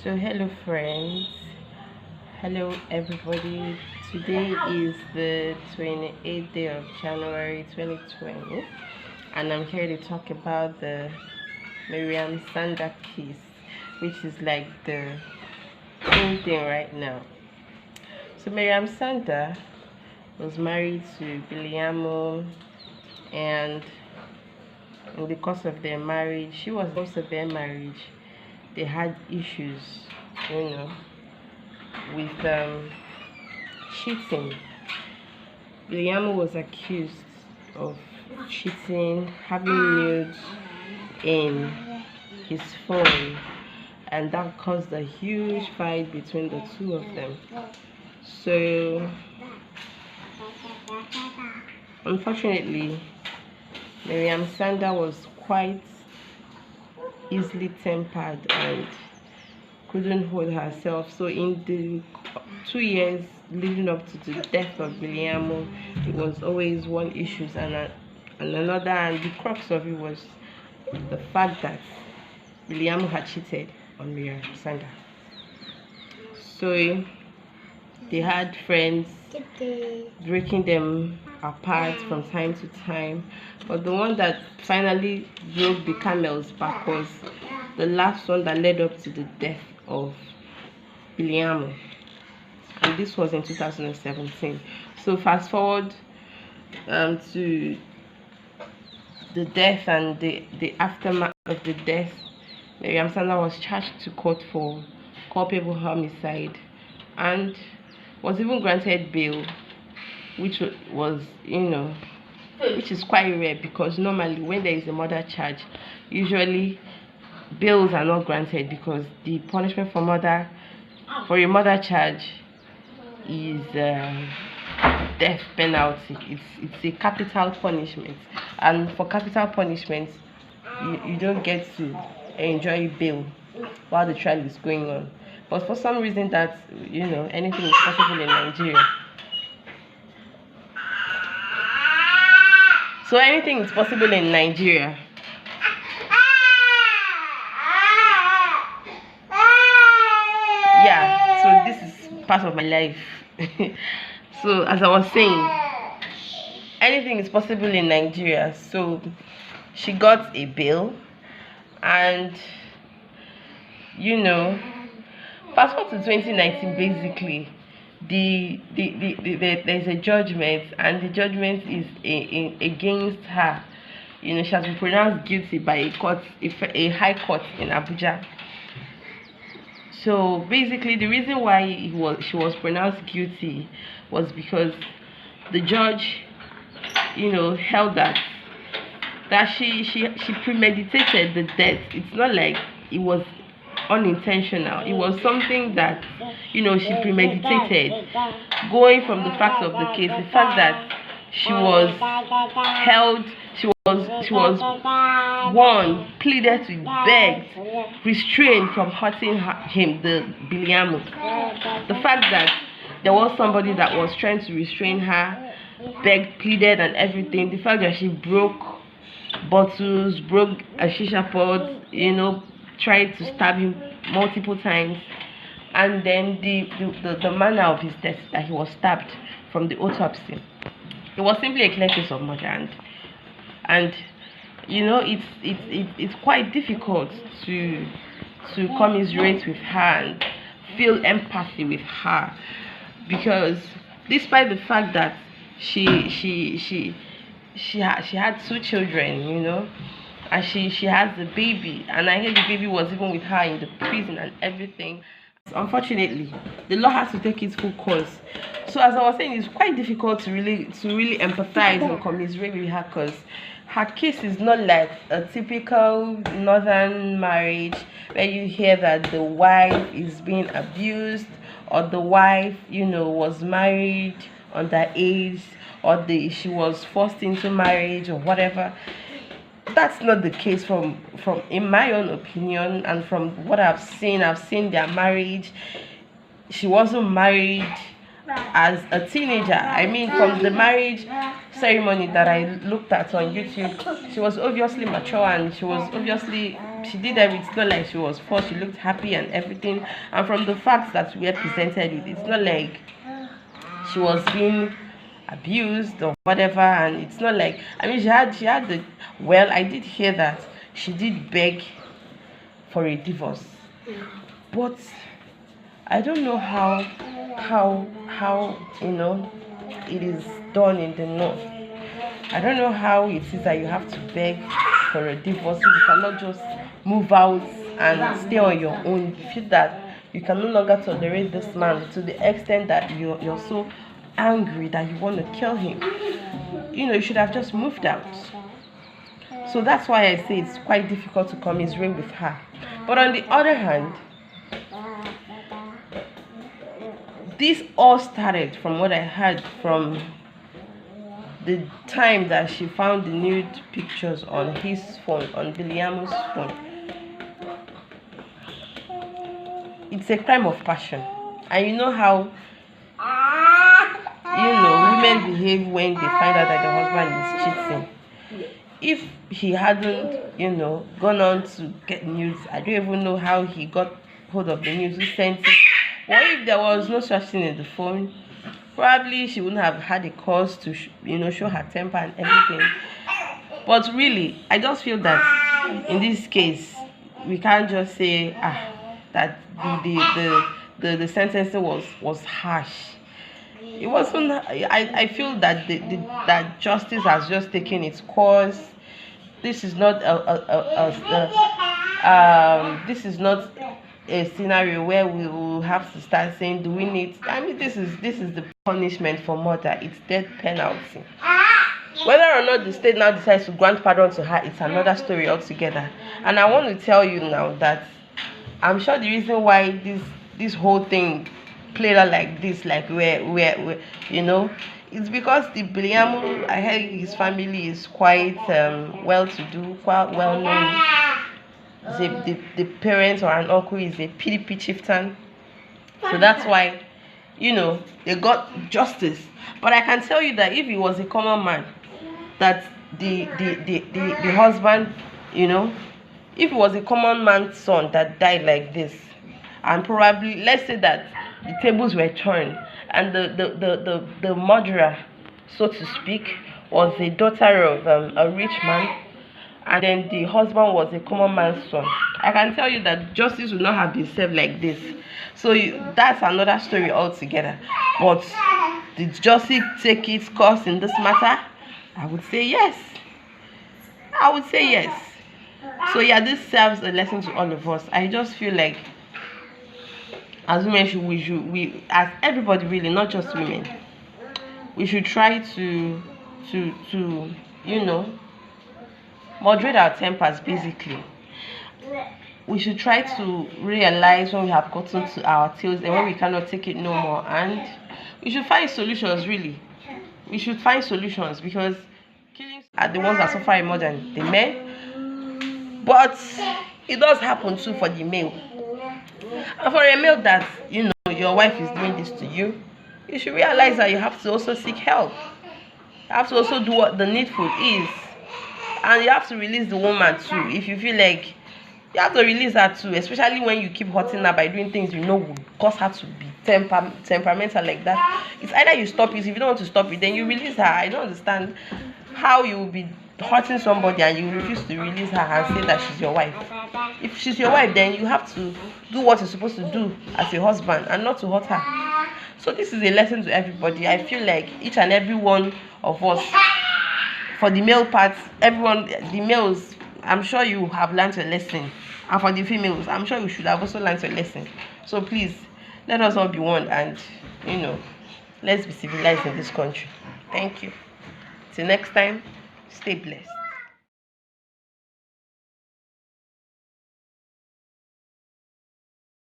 So hello friends, hello everybody. Today is the 28th day of January 2020 and I'm here to talk about the Maryam Sanda case, which is like the main thing right now. So Maryam Sanda was married to Biliamo, and in the course of their marriage, they had issues, with cheating. Biliamo was accused of cheating, having nudes in his phone, and that caused a huge fight between the two of them. So, unfortunately, Maryam Sanda was quite easily tempered and couldn't hold herself. So in the 2 years leading up to the death of Biliamo, it was always one issue and another, and the crux of it was the fact that Biliamo had cheated on Maryam Sanda. So they had friends breaking them apart from time to time, but the one that finally broke the camel's back was the last one that led up to the death of Biliamo, and this was in 2017. So fast forward to the death and the aftermath of the death. Maryam Sanda was charged to court for culpable homicide and was even granted bail, which was, which is quite rare, because normally when there is a murder charge, usually bails are not granted, because the punishment for a murder charge is death penalty. It's a capital punishment, and for capital punishment you don't get to enjoy bail while the trial is going on. But for some reason that anything is possible in Nigeria. So anything is possible in Nigeria. Yeah, so this is part of my life. So as I was saying, anything is possible in Nigeria. So she got a bail, and fast forward to 2019, basically there's a judgment, and the judgment is against her. She has been pronounced guilty by a high court in Abuja. So basically the reason why she was pronounced guilty was because the judge held that she premeditated the death. It's not like it was unintentional. It was something that she premeditated, going from the facts of the case, the fact that she was held, she was warned, pleaded to, begged, restrained from hurting him, the Biliamo. The fact that there was somebody that was trying to restrain her, begged, pleaded, and everything. The fact that she broke bottles, broke a shisha pot, tried to stab him multiple times, and then the manner of his death, that he was stabbed from the autopsy. It was simply a clear case of murder, and it's quite difficult to commiserate with her and feel empathy with her, because despite the fact that she had 2 children, and she has the baby, and I heard the baby was even with her in the prison and everything. Unfortunately, the law has to take its full course. So as I was saying, it's quite difficult to really empathize and commiserate with her, because her case is not like a typical northern marriage where you hear that the wife is being abused, or the wife was married underage, or she was forced into marriage, or whatever. That's not the case from in my own opinion, and from what I've seen their marriage. She wasn't married as a teenager. I mean, from the marriage ceremony that I looked at on YouTube, she was obviously mature, and she was obviously she did everything. It's not like she was forced. She looked happy and everything. And from the facts that we are presented with, it's not like she was being abused or whatever. And it's not like, I mean, she had the, well, I did hear that she did beg for a divorce, but I don't know how it is done in the north. I don't know how it is that you have to beg for a divorce. You cannot just move out and stay on your own. You feel that you can no longer tolerate this man to the extent that you're so angry that you want to kill him. You should have just moved out. So that's why I say it's quite difficult to commiserate with her. But on the other hand, this all started from what I heard from the time that she found the nude pictures on his phone, on Biliamu's phone. It's a crime of passion. And you know how women behave when they find out that the husband is cheating. If he hadn't, gone on to get news, I don't even know how he got hold of the news, who sent it. What if there was no such thing in the phone? Probably she wouldn't have had a cause to, show her temper and everything. But really, I just feel that in this case, we can't just say that the sentencing was harsh. It wasn't. I feel that that justice has just taken its course. This is not this is not a scenario where we will have to start saying, do we need? I mean, this is the punishment for murder. It's death penalty. Whether or not the state now decides to grant pardon to her, it's another story altogether. And I want to tell you now that I'm sure the reason why this whole thing played out like this, like where it's because the Biliamu, I heard his family is quite well-to-do, quite well-known. The parents or an uncle is a PDP chieftain, so that's why they got justice. But I can tell you that if he was a common man, that the husband, if it was a common man's son that died like this, and probably let's say that the tables were turned and the murderer, so to speak, was the daughter of a rich man, and then the husband was a common man's son, I can tell you that justice would not have been served like this. So that's another story altogether. But did justice take its course in this matter? I would say yes. So yeah, this serves a lesson to all of us. I just feel like as women, we as everybody really, not just women, we should try to moderate our tempers. Basically, we should try to realize when we have gotten to our tails and when we cannot take it no more, and we should find solutions. Really, we should find solutions, because killings are the ones that suffer more than the men. But it does happen too for the male. And for a male that your wife is doing this to you, you should realize that you have to also seek help. You have to also do what the needful is, and you have to release the woman too. If you feel like you have to release her too, especially when you keep hurting her by doing things would cause her to be temperamental like that. It's either you stop it. If you don't want to stop it, then you release her. I don't understand how you will be hurting somebody and you refuse to release her and say that she's your wife. If she's your wife, then you have to do what you're supposed to do as a husband and not to hurt her. So this is a lesson to everybody. I feel like each and every one of us, for the male part, everyone, the males, I'm sure you have learned a lesson. And for the females, I'm sure you should have also learned a lesson. So please, let us all be one, and let's be civilized in this country. Thank you. Till next time, stay blessed.